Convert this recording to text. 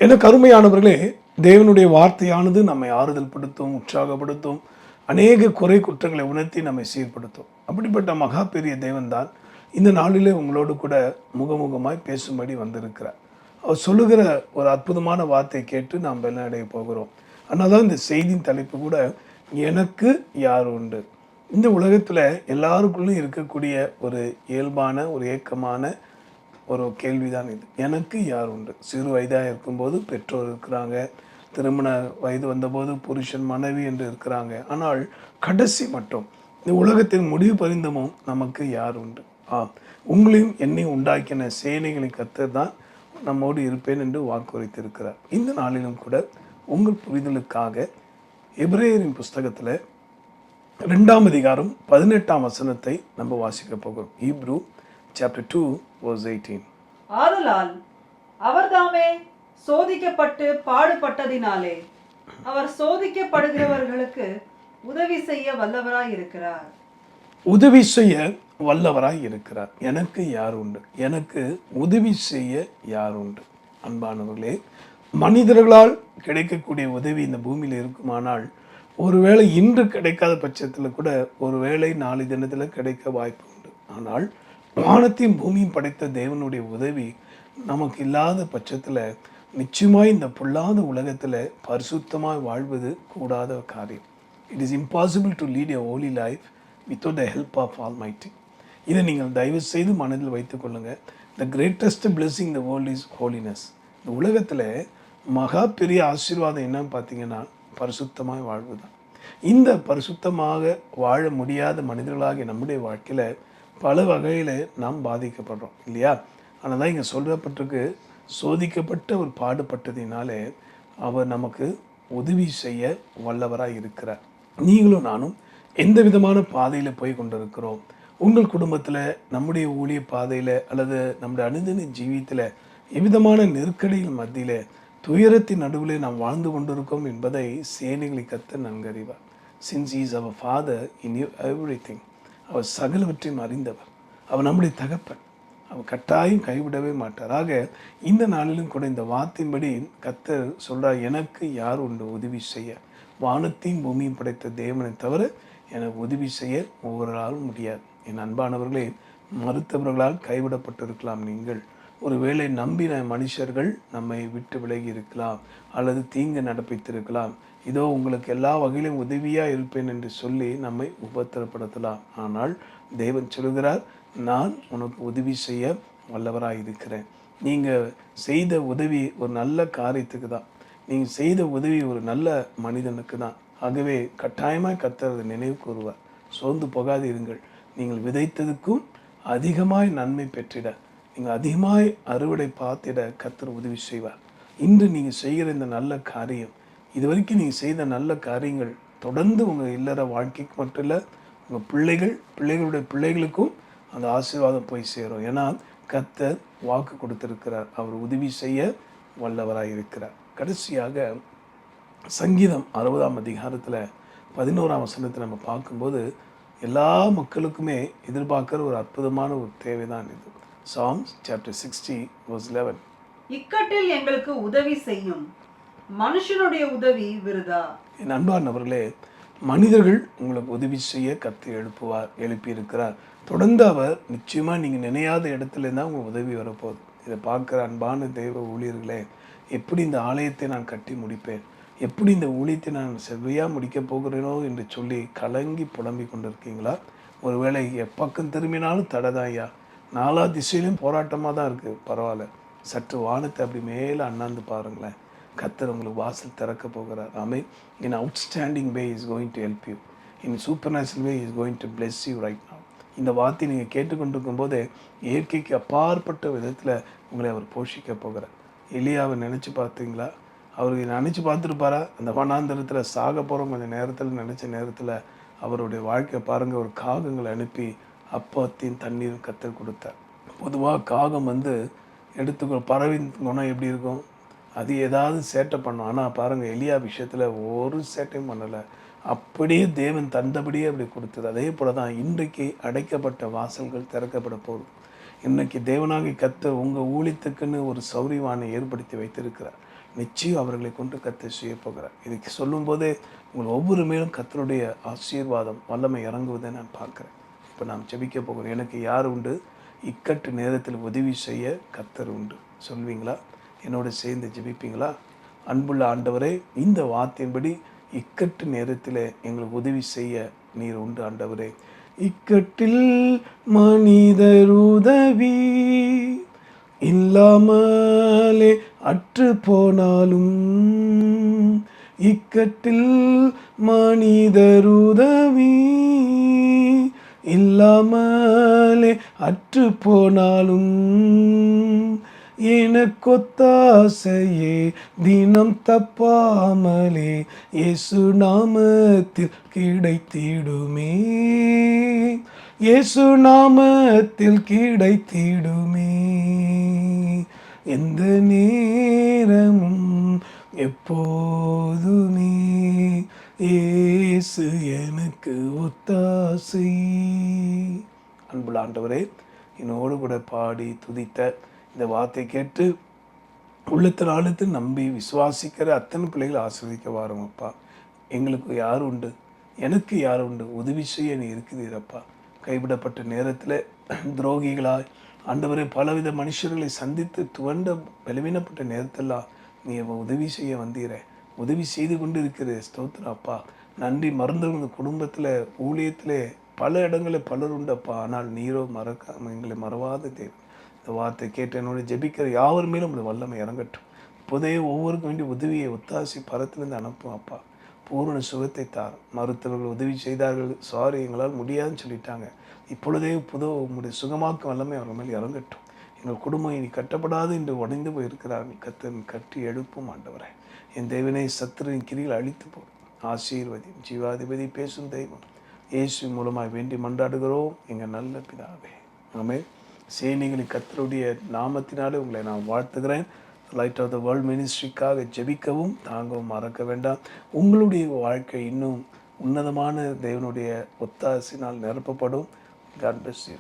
எனக்கு அருமையானவர்களே, தேவனுடைய வார்த்தையானது நம்மை ஆறுதல் படுத்தும், உற்சாகப்படுத்தும், அநேக குறை குற்றங்களை உணர்த்தி நம்மை சீர்படுத்தும். அப்படிப்பட்ட மகா பெரிய தேவன்தான் இந்த நாளிலே உங்களோடு கூட முகமுகமாய் பேசும்படி வந்திருக்கிறார். அவர் சொல்லுகிற ஒரு அற்புதமான வார்த்தை கேட்டு நாம் பலனடைய போகிறோம். அதனால தான் இந்த செய்தியின் தலைப்பு கூட, எனக்கு யார் உண்டு. இந்த உலகத்தில் எல்லாருக்குள்ளும் இருக்கக்கூடிய ஒரு இயல்பான, ஒரு ஏக்கமான ஒரு கேள்விதான் இது. எனக்கு யார் உண்டு. சிறு வயதாக இருக்கும்போது பெற்றோர் இருக்கிறாங்க, திருமண வயது வந்தபோது புருஷன் மனைவி என்று இருக்கிறாங்க. ஆனால் கடைசி மட்டும் இந்த உலகத்தின் முடிவு பரிந்தமும் நமக்கு யார் உண்டு. உங்களையும் என்னையும் உண்டாக்கின சேனைகளை கர்த்தர் தான் நம்மோடு இருப்பேன் என்று வாக்குறுத்திருக்கிறார். இந்த நாளிலும் கூட உங்கள் புரிதலுக்காக எபிரேயரின் புஸ்தகத்தில் 2ஆம் அதிகாரம் 18ஆம் வசனத்தை நம்ம வாசிக்க போகிறோம். Hebrew chapter 2 verse 18. ஆதலால் அவர்தாமே சோதிக்கப்பட்டு பாடுபட்டதினாலே அவர் சோதிக்கப்படுகிறவர்களுக்கு உதவி செய்ய வல்லவராய் இருக்கிறார். உதவி செய்ய வல்லவராய் இருக்கிறார். எனக்கு யார் உண்டு. எனக்கு உதவி செய்ய யார் உண்டு. அன்பானவர்களே, மனிதர்களால் கிடைக்கக்கூடிய உதவி இந்த பூமியில் இருக்குமானால், ஒருவேளை இன்று கிடைக்காத பட்சத்தில் கூட ஒருவேளை நாளை தினத்தில் கிடைக்க வாய்ப்பு உண்டு. ஆனால் வானத்தையும் பூமியும் படைத்த தேவனுடைய உதவி நமக்கு இல்லாத பட்சத்தில் நிச்சயமாய் இந்த பொல்லாத உலகத்தில் பரிசுத்தமாக வாழ்வது கூடாத காரியம். It is impossible to lead a holy life without the help of almighty. இதை நீங்கள் தயவு செய்து மனதில் வைத்துக் கொள்ளுங்கள். The greatest blessing the world is holiness. இந்த உலகத்தில் மகா பெரிய ஆசீர்வாதம் என்னன்னு பார்த்தீங்கன்னா பரிசுத்தமாக வாழ்வு தான். இந்த பரிசுத்தமாக வாழ முடியாத மனிதர்களாகிய நம்முடைய வாழ்க்கையில் பல வகையில் நாம் பாதிக்கப்படுறோம் இல்லையா? ஆனால் தான் இங்கே சொல்லப்பட்டிருக்கு, சோதிக்கப்பட்ட ஒரு பாடுபட்டதினாலே அவர் நமக்கு உதவி செய்ய வல்லவராக இருக்கிறார். நீங்களும் நானும் எந்த விதமான பாதையில் போய் கொண்டிருக்கிறோம். உங்கள் குடும்பத்தில், நம்முடைய ஊழிய பாதையில், அல்லது நம்முடைய அனுதின ஜீவியத்தில் எவ்விதமான நெருக்கடியின் மத்தியில், துயரத்தின் நடுவில் நாம் வாழ்ந்து கொண்டிருக்கோம் என்பதை சேனைகளை கர்த்தர் நன்கறிவார். Since he is our father he knew everything. அவர் சகலவற்றையும் அறிந்தவர். அவர் நம்முடைய தகப்பன். அவர் கட்டாயம் கைவிடவே மாட்டார். ஆக இந்த நாளிலும் கூட இந்த வார்த்தையின்படி கர்த்தர் சொல்கிறார், எனக்கு யார் உண்டு உதவி செய்ய. வானத்தையும் பூமியும் படைத்த தேவனை தவிர எனக்கு உதவி செய்ய ஒவ்வொரு நாளும் முடியாது. என் அன்பானவர்களே, மருத்துவர்களால் கைவிடப்பட்டிருக்கலாம். நீங்கள் ஒருவேளை நம்பின மனுஷர்கள் நம்மை விட்டு விலகி இருக்கலாம், அல்லது தீங்கு நடப்பித்திருக்கலாம். இதோ உங்களுக்கு எல்லா வகையிலும் உதவியாக இருப்பேன் என்று சொல்லி நம்மை உபத்திரப்படுத்தலாம். ஆனால் தேவன் சொல்கிறார், நான் உனக்கு உதவி செய்ய வல்லவராக இருக்கிறேன். நீங்கள் செய்த உதவி ஒரு நல்ல காரியத்துக்கு தான். நீங்கள் செய்த உதவி ஒரு நல்ல மனிதனுக்கு தான். ஆகவே கட்டாயமாய் கர்த்தர் நினைவு கூறுவார். சோர்ந்து போகாதீர்கள். நீங்கள் விதைத்ததுக்கும் அதிகமாய் நன்மை பெற்றிட, நீங்கள் அதிகமாய் அறுவடை பார்த்திட கர்த்தர் உதவி செய்வார். இன்று நீங்கள் செய்கிற இந்த நல்ல காரியம், இது வரைக்கும் நீங்கள் செய்த நல்ல காரியங்கள் தொடர்ந்து உங்கள் இல்லற வாழ்க்கைக்கு மட்டும் இல்லை, உங்கள் பிள்ளைகளுடைய பிள்ளைகளுக்கும் அந்த ஆசீர்வாதம் போய் சேரும். ஏன்னா கர்த்தர் வாக்கு கொடுத்திருக்கிறார். அவர் உதவி செய்ய வல்லவராக இருக்கிறார். கடைசியாக சங்கீதம் 60ஆம் அதிகாரத்தில் 11ஆம் வசனத்தை நம்ம பார்க்கும்போது, எல்லா மக்களுக்குமே எதிர்பார்க்குற ஒரு அற்புதமான ஒரு தேவைதான் இது. Psalms chapter 60 verse 11. இக்கட்டில் எங்களுக்கு உதவி செய்யும் மனுஷனுடைய உதவி விருதா. என் அன்பானவர்களே, மனிதர்கள் உங்களுக்கு உதவி செய்ய எழுப்பி இருக்கிறார். தொடர்ந்து அவர் நிச்சயமாக நீங்கள் நினையாத இடத்துல இருந்தால் உங்களுக்கு உதவி வரப்போகுது. இதை பார்க்குற அன்பான தெய்வ ஊழியர்களே, எப்படி இந்த ஆலயத்தை நான் கட்டி முடிப்பேன், எப்படி இந்த ஊழியத்தை நான் செவ்வையாக முடிக்கப் போகிறேனோ என்று சொல்லி கலங்கி புலம்பி கொண்டிருக்கீங்களா? ஒருவேளை எப்பக்கம் திரும்பினாலும் தடைதான் ஐயா, நாலா திசையிலும் போராட்டமாக தான் இருக்குது. பரவாயில்ல, சற்று வானத்தை அப்படி மேலே அண்ணாந்து பாருங்களேன். கர்த்தர் உங்களுக்கு வாசல் திறக்க போகிறார். ஆமென். In outstanding way is going to help you. In supernatural way is going to bless you right now. இந்த வார்த்தை நீங்கள் கேட்டுக்கொண்டிருக்கும் போதே இயற்கைக்கு அப்பாற்பட்ட விதத்தில் உங்களை அவர் போஷிக்க போகிறார். எலியாவை நினச்சி பார்த்தீங்களா? அவருக்கு நினச்சி பார்த்துருப்பாரா? அந்த வனாந்தரத்தில் சாக போகிறோம் கொஞ்சம் நேரத்தில் நினச்ச நேரத்தில் அவருடைய வாழ்க்கை பாருங்கள், ஒரு காகங்களை அனுப்பி அப்பத்தின் தண்ணீர் கர்த்தர் கொடுத்தார். பொதுவாக காகம் எடுத்துக்கோ, பறவையின் குணம் எப்படி இருக்கும்? அது ஏதாவது சேட்டை பண்ணும். ஆனால் பாருங்கள், எலியா விஷயத்தில் ஒரு சேட்டையும் பண்ணலை. அப்படியே தேவன் தந்தபடியே அப்படி கொடுத்தது. அதே போல தான் இன்றைக்கு அடைக்கப்பட்ட வாசல்கள் திறக்கப்பட போகுது. இன்னைக்கு தேவனாகி கர்த்தர் உங்கள் ஊழியத்துக்குன்னு ஒரு சௌரியவானை ஏற்படுத்தி வைத்திருக்கிறார். நிச்சயம் அவர்களை கொண்டு கர்த்தர் செய்ய போகிறார். இதுக்கு சொல்லும்போதே உங்கள் ஒவ்வொரு மேலும் கர்த்தருடைய ஆசீர்வாதம் வல்லமை இறங்குவதை நான் பார்க்குறேன். இப்போ நாம் ஜெபிக்க போகிறோம். எனக்கு யார் உண்டு? இக்கட்டு நேரத்தில் உதவி செய்ய கர்த்தர் உண்டு. சொல்வீங்களா? என்னோட சேர்ந்து ஜெபிப்பீங்களா? அன்புள்ள ஆண்டவரே, இந்த வார்த்தையின்படி இக்கட்டு நேரத்தில் எங்களுக்கு உதவி செய்ய நீர் உண்டு ஆண்டவரே. இக்கட்டில் மனிதர் உதவி இல்லாமலே அற்று போனாலும், இக்கட்டில் மனிதர் உதவி இல்லாமலே அற்று போனாலும், எனக்கொத்தாசையே தினம் தப்பாமலே இயேசு நாமத்தில் கிடைத்திடுமே, இயேசு நாமத்தில் கிடைத்திடுமே. எந்த நேரமும் எப்போதுமே இயேசு எனக்கு ஒத்தாசை. அன்புள்ள ஆண்டவரே, என்னோடு கூட பாடி துதித்த இந்த வார்த்தை கேட்டு உள்ளத்தில் ஆழத்து நம்பி விசுவாசிக்கிற அத்தனை பிள்ளைகளை ஆசீர்வதிக்க வாரும் அப்பா. எங்களுக்கு யார் உண்டு? எனக்கு யார் உண்டு? உதவி செய்ய நீ இருக்கிறீரப்பா. கைவிடப்பட்ட நேரத்தில் துரோகிகளாய் ஆண்டவரே பலவித மனுஷர்களை சந்தித்து துவண்ட பலவீனப்பட்ட நேரத்தெல்லாம் நீ உதவி செய்ய வந்தீர. உதவி செய்து கொண்டு இருக்கிற ஸ்தோத்திரம் அப்பா. நன்றி. மறந்தவங்க குடும்பத்தில் ஊழியத்தில் பல இடங்களில் பலர் உண்டப்பா. ஆனால் நீரோ மறக்காம எங்களை மறவாத தேவன். இந்த வார்த்தை கேட்டு என்னோட ஜெபிக்கிற யாவர் மேலும் உங்களுடைய வல்லமை இறங்கட்டும். இப்போதே ஒவ்வொருக்கும் வேண்டிய உதவியை ஒத்தாசி பரத்திலிருந்து அனுப்பும் அப்பா. பூரண சுகத்தை தாரும். மருத்துவர்கள் உதவி செய்தார்கள், சாரி எங்களால் முடியாதுன்னு சொல்லிட்டாங்க. இப்பொழுதே உங்களுடைய சுகமாக்க வல்லமை அவர்கள் மேல் இறங்கட்டும். எங்கள் குடும்பம் இனி கட்டப்படாது என்று உடைந்து போயிருக்கிறார்கள். கத்தன் கட்டி எழுப்பும் ஆண்டவரை. என் தேவனை சத்துருவின் கிரியில் அழித்து போடும். ஆசீர்வதி. ஜீவாதிபதி பேசும் தெய்வம் இயேசு மூலமாக வேண்டி மன்றாடுகிறோம் எங்கள் நல்ல பிதாவே. ஆமென். சேனைகளின் கர்த்தருடைய நாமத்தினாலே உங்களை நான் வாழ்த்துகிறேன். லைட் ஆஃப் த வேர்ல்ட் மினிஸ்ட்ரிக்காக ஜெபிக்கவும் தாங்கவும் மறக்க வேண்டாம். உங்களுடைய வாழ்க்கை இன்னும் உன்னதமான தேவனுடைய ஒத்தாசினால் நிரப்பப்படும். God bless you.